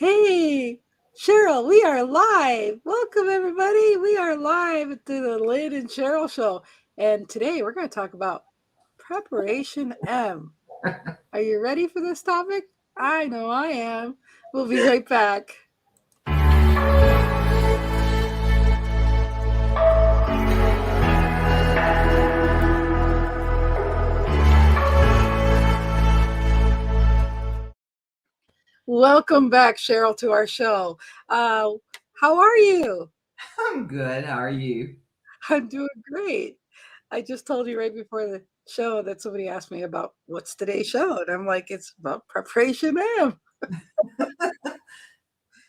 Hey, Cheryl, we are live. Welcome, everybody. We are live to the Lynn and Cheryl show. And today we're going to talk about Preparation M. Are you ready for this topic? I know I am. We'll be right back. Welcome back, Cheryl, to our show. How are you? I'm good. How are you? I'm doing great. I just told you right before the show that somebody asked me about what's today's show. And I'm like, it's about Preparation M.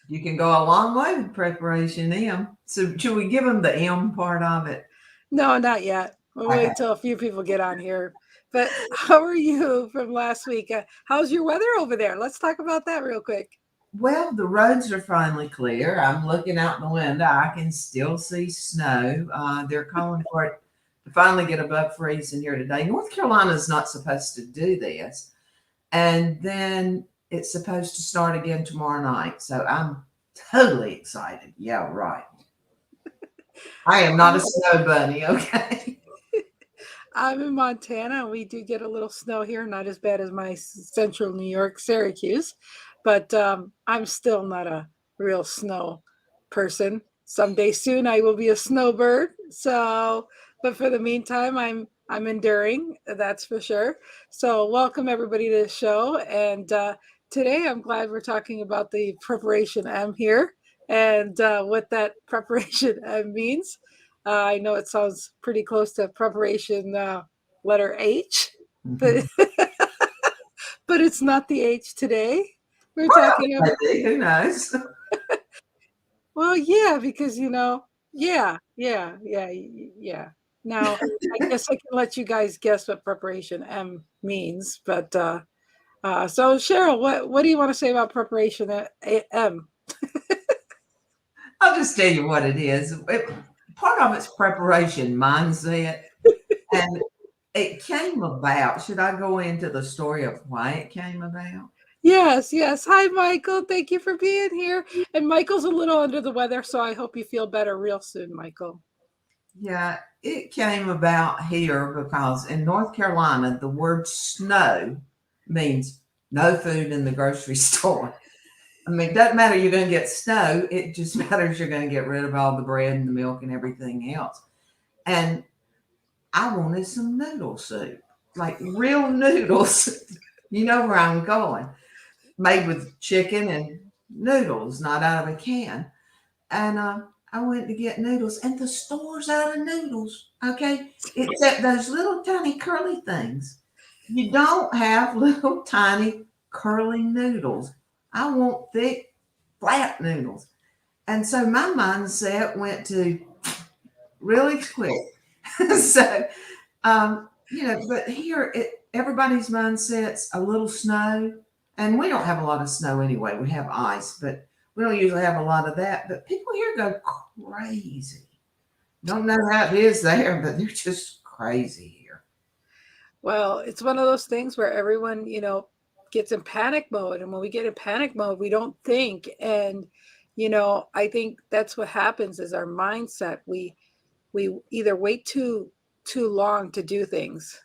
You can go a long way with preparation M. So should we give them the M part of it? No, not yet. We'll Okay. wait till a few people get on here. But how are you from last week? How's your weather over there? Let's talk about that real quick. Well, the roads are finally clear. I'm looking out the window. I can still see snow. They're calling for it to finally get above freezing here today. North Carolina is not supposed to do this. And then it's supposed to start again tomorrow night. So I'm totally excited. Yeah, right. I am not a I'm, snow bunny, okay? I'm in Montana, and we do get a little snow here, not as bad as my central New York, Syracuse. But I'm still not a real snow person. Someday soon I will be a snowbird. So, but for the meantime, I'm enduring. That's for sure. So, welcome everybody to the show. And today, I'm glad we're talking about the preparation M here and what that preparation M means. I know it sounds pretty close to preparation letter H, but Mhm. but it's not the H today. We're Well, talking about, maybe, who knows? well, yeah, because yeah. Now, I guess I can let you guys guess what preparation M means, but so Cheryl, what do you want to say about preparation M? I'll just tell you what it is. Part of it's preparation mindset, and it came about. Should I go into the story of why it came about? Yes, yes. Hi, Michael. Thank you for being here. And Michael's a little under the weather, so I hope you feel better real soon, Michael. Yeah, it came about here because in North Carolina, the word snow means no food in the grocery store. I mean, it doesn't matter you're going to get snow, it just matters you're going to get rid of all the bread and the milk and everything else. And I wanted some noodle soup, like real noodles. You know where I'm going. Made with chicken and noodles, not out of a can. And I went to get noodles, and the store's out of noodles. Okay, except those little tiny curly things. You don't have little tiny curly noodles. I want thick, flat noodles. And so my mindset went to really quick. So but here everybody's mindset's a little snow, and we don't have a lot of snow anyway. We have ice, but we don't usually have a lot of that. But people here go crazy. Don't know how it is there, but they're just crazy here. Well, it's one of those things where everyone, gets in panic mode. And when we get in panic mode, we don't think. And, I think that's what happens is our mindset. We either wait too long to do things.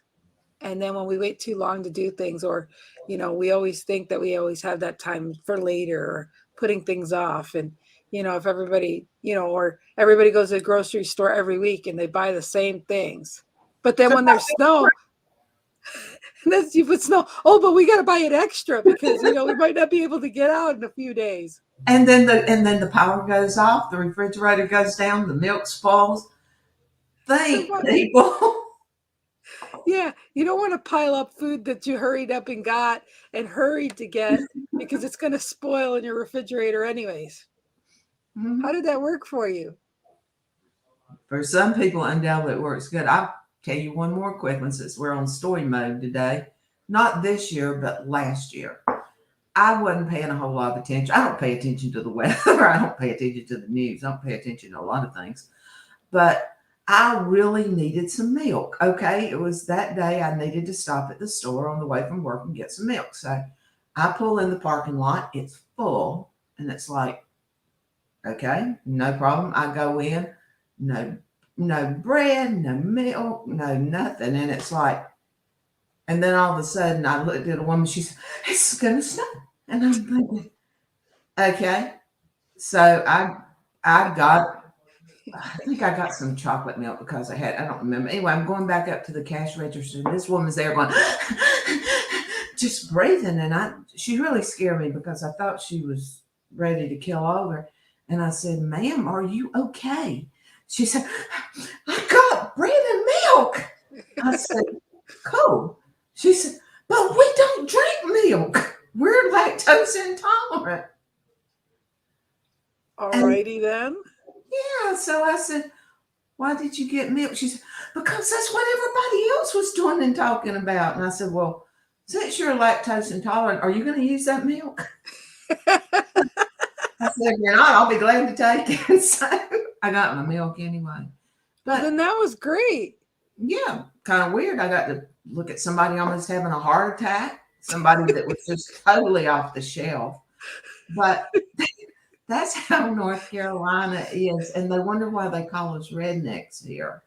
And then when we wait too long to do things, or, we always think that we always have that time for later or putting things off. And, if everybody, or everybody goes to the grocery store every week and they buy the same things. But then So, when there's snow, that's you put snow. Oh, but we got to buy it extra because we might not be able to get out in a few days. and then the power goes off, the refrigerator goes down, the milk spoils. Think, people. Yeah, you don't want to pile up food that you hurried up and got and hurried to get because it's going to spoil in your refrigerator anyways. How Mhm. did that work for you? For some people, undoubtedly it works good. I'll tell you one more quick one since we're on story mode today. Not this year, but last year. I wasn't paying a whole lot of attention. I don't pay attention to the weather. I don't pay attention to the news. I don't pay attention to a lot of things. But I really needed some milk. Okay. It was that day I needed to stop at the store on the way from work and get some milk. So I pull in the parking lot. It's full. And it's like, okay, no problem. I go in, no, no bread, no milk, no nothing. And it's like, and then all of a sudden I looked at a woman, she said, it's gonna snow. And I'm thinking, okay. So I got I think I got some chocolate milk because I don't remember. Anyway, I'm going back up to the cash register. This woman's there going, just breathing. And she really scared me because I thought she was ready to kill over. And I said, ma'am, are you okay? She said, I got bread and milk. I said, cool. She said, but we don't drink milk. We're lactose intolerant. Alrighty then. Yeah, so I said, why did you get milk? She said, because that's what everybody else was doing and talking about. And I said, well, since you're lactose intolerant, are you going to use that milk? I said, if you're not, I'll be glad to take it. So I got my milk anyway. But then that was great. Yeah, kind of weird. I got to look at somebody almost having a heart attack, somebody that was just totally off the shelf. But that's how North Carolina is. And they wonder why they call us rednecks here.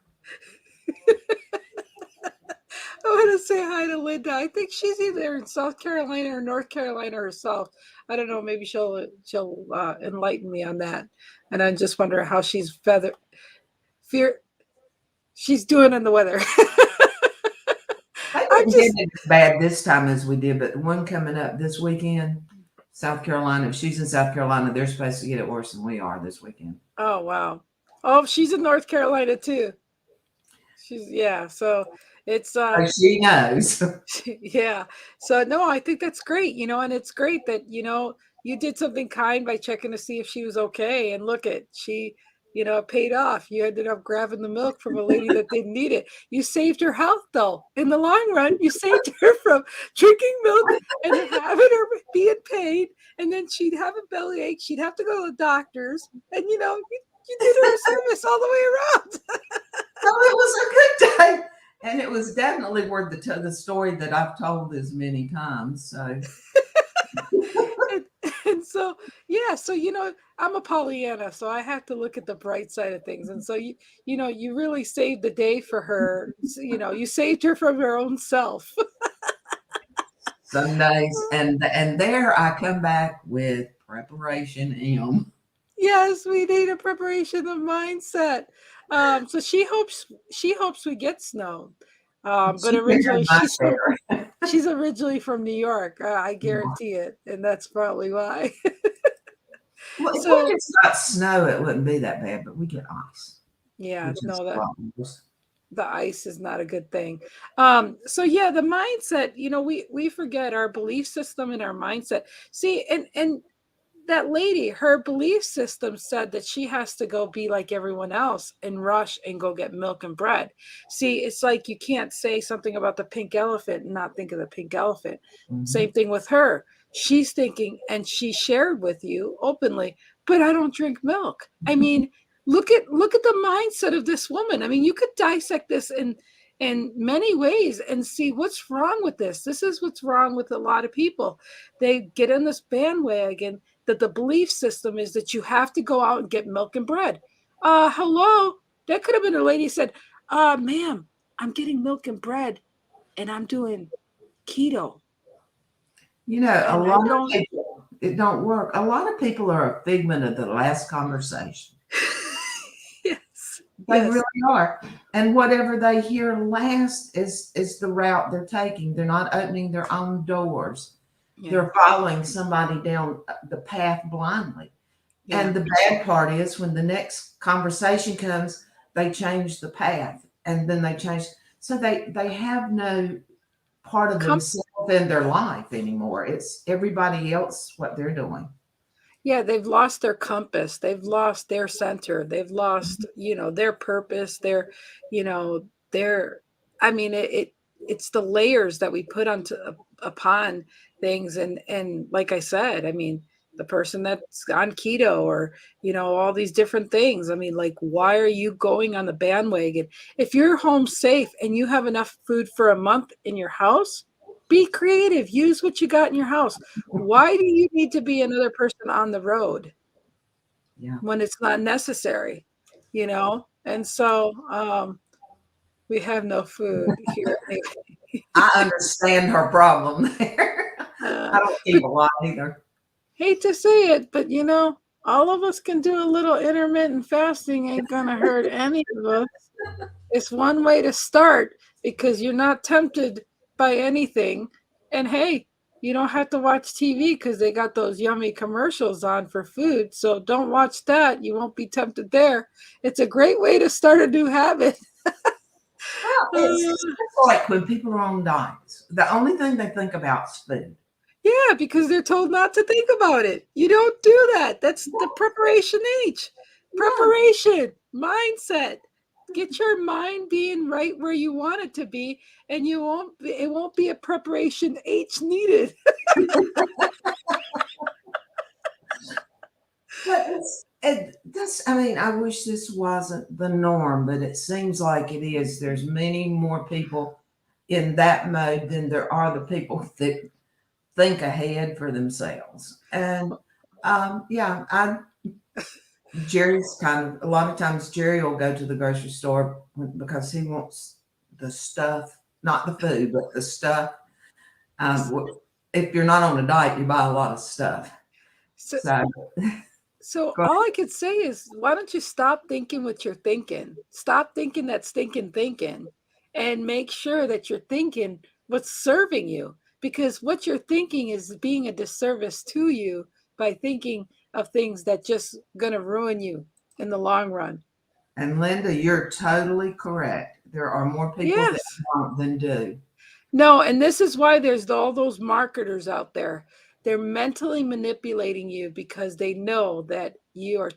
I want to say hi to Linda. I think she's either in South Carolina or North Carolina herself. I don't know. Maybe she'll enlighten me on that. And I just wonder how she's she's doing in the weather. I didn't get it as bad this time as we did, but the one coming up this weekend, South Carolina, if she's in South Carolina, they're supposed to get it worse than we are this weekend. Oh, wow. Oh, she's in North Carolina too. So it's she knows. Yeah. So no, I think that's great, and it's great that, you did something kind by checking to see if she was okay. And look at, she, it paid off. You ended up grabbing the milk from a lady that didn't need it. You saved her health though. In the long run, you saved her from drinking milk and having her being paid. And then she'd have a bellyache. She'd have to go to the doctors. And, you did her a service all the way around. So it was a good day. And it was definitely worth the story that I've told as many times. So, and so, yeah, so, I'm a Pollyanna, so I have to look at the bright side of things. And so, you really saved the day for her. You saved her from her own self. some days, and there I come back with preparation M. Yes, we need a preparation of mindset. So she hopes we get snow. But originally she's originally from New York. I guarantee it, and that's probably why. Well, if it's not snow, it wouldn't be that bad, but we get ice. Yeah, no, the ice is not a good thing. So yeah, the mindset, we forget our belief system and our mindset. See, and that lady, her belief system said that she has to go be like everyone else and rush and go get milk and bread. See, it's like you can't say something about the pink elephant and not think of the pink elephant. Mm-hmm. Same thing with her. She's thinking, and she shared with you openly, but I don't drink milk. I mean, look at the mindset of this woman. I mean, you could dissect this in many ways and see what's wrong with this. This is what's wrong with a lot of people. They get in this bandwagon that the belief system is that you have to go out and get milk and bread. Hello? That could have been a lady who said, ma'am, I'm getting milk and bread and I'm doing keto. A lot of people, it don't work. A lot of people are a figment of the last conversation. Yes. They really are. And whatever they hear last is the route they're taking. They're not opening their own doors. Yeah. They're following somebody down the path blindly. Yeah. And the bad part is when the next conversation comes, they change the path and then they change. So they have no part of themselves in their life anymore. It's everybody else, what they're doing. Yeah, they've lost their compass. They've lost their center. They've lost, their purpose. It's the layers that we put upon things. And like I said, I mean, the person that's on keto or, all these different things. I mean, like, why are you going on the bandwagon? If you're home safe and you have enough food for a month in your house, Be creative. Use what you got in your house. Why do you need to be another person on the road Yeah. when it's not necessary? You know? And so we have no food here anyway. I understand her problem there. Uh, I don't keep but a lot either. hate to say it, but you know, all of us can do a little intermittent fasting, ain't gonna hurt any of us. It's one way to start because you're not tempted by anything. And hey, you don't have to watch TV because they got those yummy commercials on for food. So don't watch that. You won't be tempted there. It's a great way to start a new habit. Well, it's Uh, like when people are on diets, the only thing they think about is food. yeah, because they're told not to think about it. You don't do that. That's the preparation H. Yeah. Preparation, mindset. Get your mind being right where you want it to be, and it won't be a preparation H needed. But I mean, I wish this wasn't the norm, but it seems like it is. There's many more people in that mode than there are the people that think ahead for themselves. And yeah, Jerry's kind of, a lot of times Jerry will go to the grocery store because he wants the stuff, not the food, but the stuff. If you're not on a diet, you buy a lot of stuff. So, So, so go all I could say is, why don't you stop thinking what you're thinking? Stop thinking that stinking thinking, and make sure that you're thinking what's serving you. Because what you're thinking is being a disservice to you by thinking of things that just gonna ruin you in the long run. And Linda, you're totally correct. There are more people that Yes. don't than do. No, and this is why there's all those marketers out there. They're mentally manipulating you because they know that you're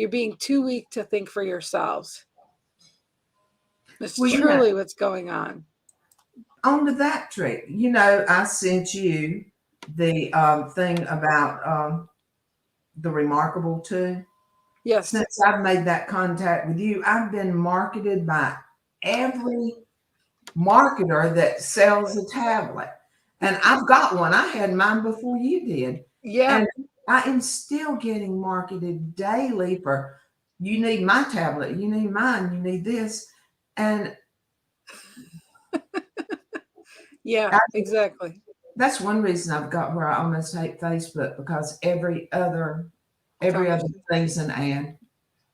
being too weak to think for yourselves. That's Well, truly what's going on. on to that trick. I sent you the thing about the Remarkable too. Yes. Since I've made that contact with you, I've been marketed by every marketer that sells a tablet. And I've got one. I had mine before you did. Yeah. And I am still getting marketed daily for you need my tablet, you need mine, you need this. And Yeah, I, exactly. that's one reason I've got where I almost hate Facebook because every other Conversation. thing's an ad.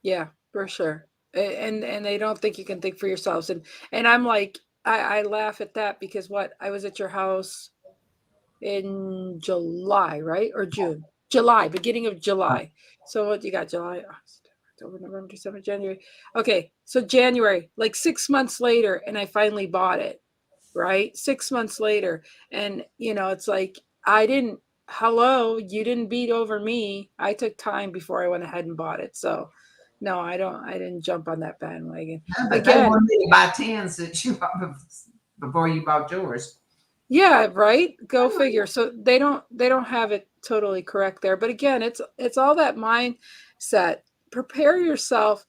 Yeah, for sure. And they don't think you can think for yourselves. And I'm like, I laugh at that because what I was at your house in July, right? Or June? July, beginning of July. So what you got? July, October, November, December, January. Okay, so January, like 6 months later, and I finally bought it, right? 6 months later. And it's like hello, you didn't beat over me. I took time before I went ahead and bought it. So no, I didn't jump on that bandwagon. No, but they Again, wanted me to buy 10 since you before you bought yours. yeah, right. Go figure. So they don't have it totally correct there. But again, it's all that mindset. Prepare yourself,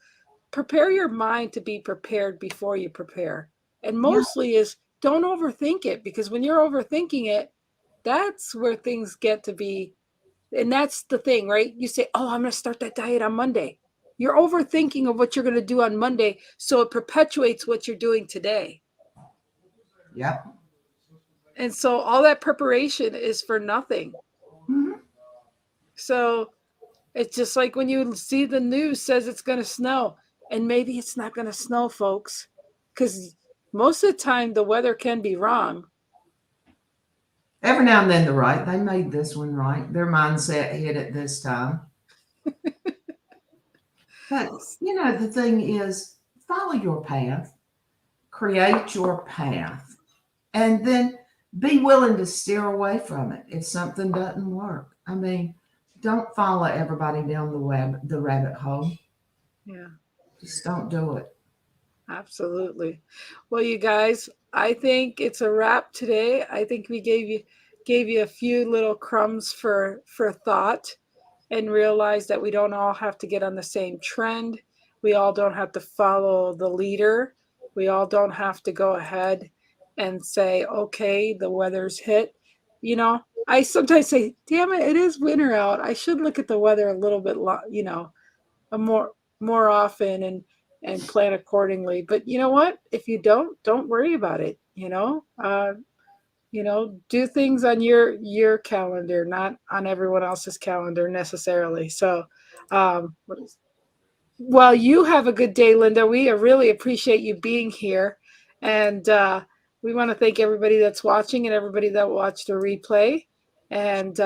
prepare your mind to be prepared before you prepare. And Yeah. mostly is don't overthink it because when you're overthinking it, that's where things get to be. And that's the thing, right? You say, "Oh, I'm going to start that diet on Monday." You're overthinking of what you're going to do on Monday, so it perpetuates what you're doing today. Yep. And so all that preparation is for nothing. Mhm. So it's just like when you see the news says it's going to snow, and maybe it's not going to snow, folks, because most of the time the weather can be wrong. Every now and then they're right. They made this one right. Their mindset hit it this time. But the thing is, follow your path, create your path, and then be willing to steer away from it if something doesn't work. I mean, don't follow everybody down the rabbit hole. Yeah, Just don't do it. absolutely. Well, you guys, I think it's a wrap today. I think we gave you a few little crumbs for thought, and realize that we don't all have to get on the same trend. We all don't have to follow the leader. We all don't have to go ahead and say, okay, the weather's hit. I sometimes say, damn it, it is winter out. I should look at the weather a little bit, a more often and plan accordingly. But you know what? If you don't worry about it. Do things on your calendar, not on everyone else's calendar necessarily. So, what is well, you have a good day, Linda. We really appreciate you being here. And we want to thank everybody that's watching and everybody that watched the replay. And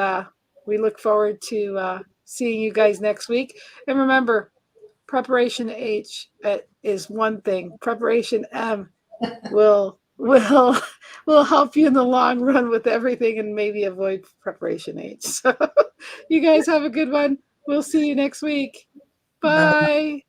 we look forward to seeing you guys next week. And remember, preparation H is one thing. Preparation M will will help you in the long run with everything and maybe avoid preparation H. So you guys have a good one. We'll see you next week. Bye. Bye.